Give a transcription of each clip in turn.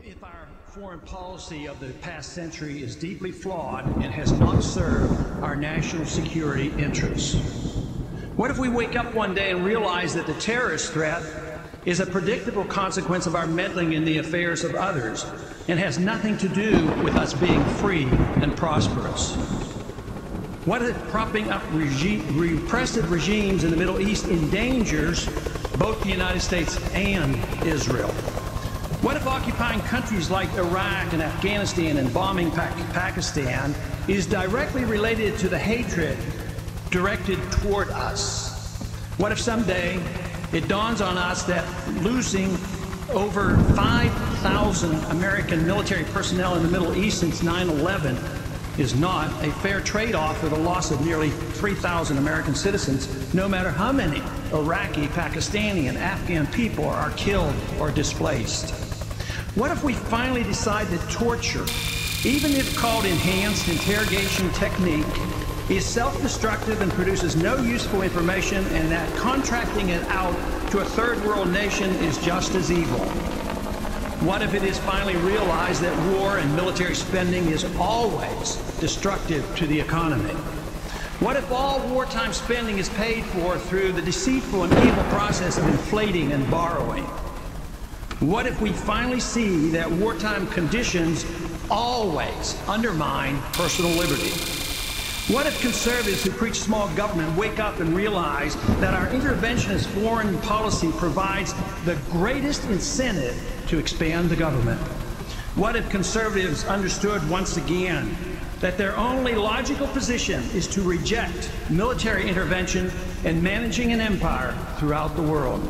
If our foreign policy of the past century is deeply flawed and has not served our national security interests? What if we wake up one day and realize that the terrorist threat is a predictable consequence of our meddling in the affairs of others and has nothing to do with us being free and prosperous? What if propping up repressive regimes in the Middle East endangers both the United States and Israel? What if occupying countries like Iraq and Afghanistan and bombing Pakistan is directly related to the hatred directed toward us? What if someday it dawns on us that losing over 5,000 American military personnel in the Middle East since 9/11 is not a fair trade-off for the loss of nearly 3,000 American citizens, no matter how many Iraqi, Pakistani, and Afghan people are killed or displaced? What if we finally decide that torture, even if called enhanced interrogation technique, is self-destructive and produces no useful information, and that contracting it out to a third world nation is just as evil? What if it is finally realized that war and military spending is always destructive to the economy? What if all wartime spending is paid for through the deceitful and evil process of inflating and borrowing? What if we finally see that wartime conditions always undermine personal liberty? What if conservatives who preach small government wake up and realize that our interventionist foreign policy provides the greatest incentive to expand the government? What if conservatives understood once again that their only logical position is to reject military intervention and managing an empire throughout the world?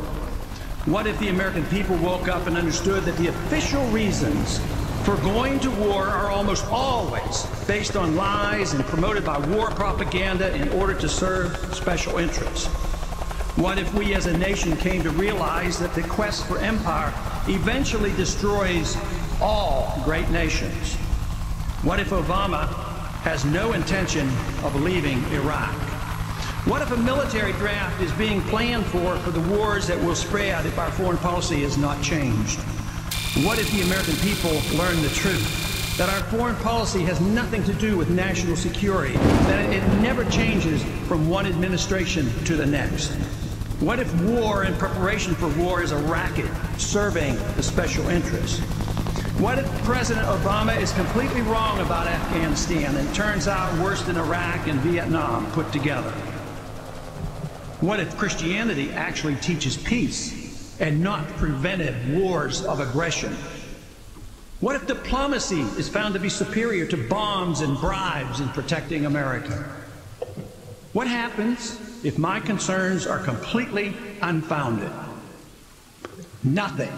What if the American people woke up and understood that the official reasons for going to war are almost always based on lies and promoted by war propaganda in order to serve special interests? What if we as a nation came to realize that the quest for empire eventually destroys all great nations? What if Obama has no intention of leaving Iraq? What if a military draft is being planned for the wars that will spread if our foreign policy is not changed? What if the American people learn the truth, that our foreign policy has nothing to do with national security, that it never changes from one administration to the next? What if war and preparation for war is a racket serving the special interests? What if President Obama is completely wrong about Afghanistan and turns out worse than Iraq and Vietnam put together? What if Christianity actually teaches peace and not preventive wars of aggression? What if diplomacy is found to be superior to bombs and bribes in protecting America? What happens if my concerns are completely unfounded? Nothing.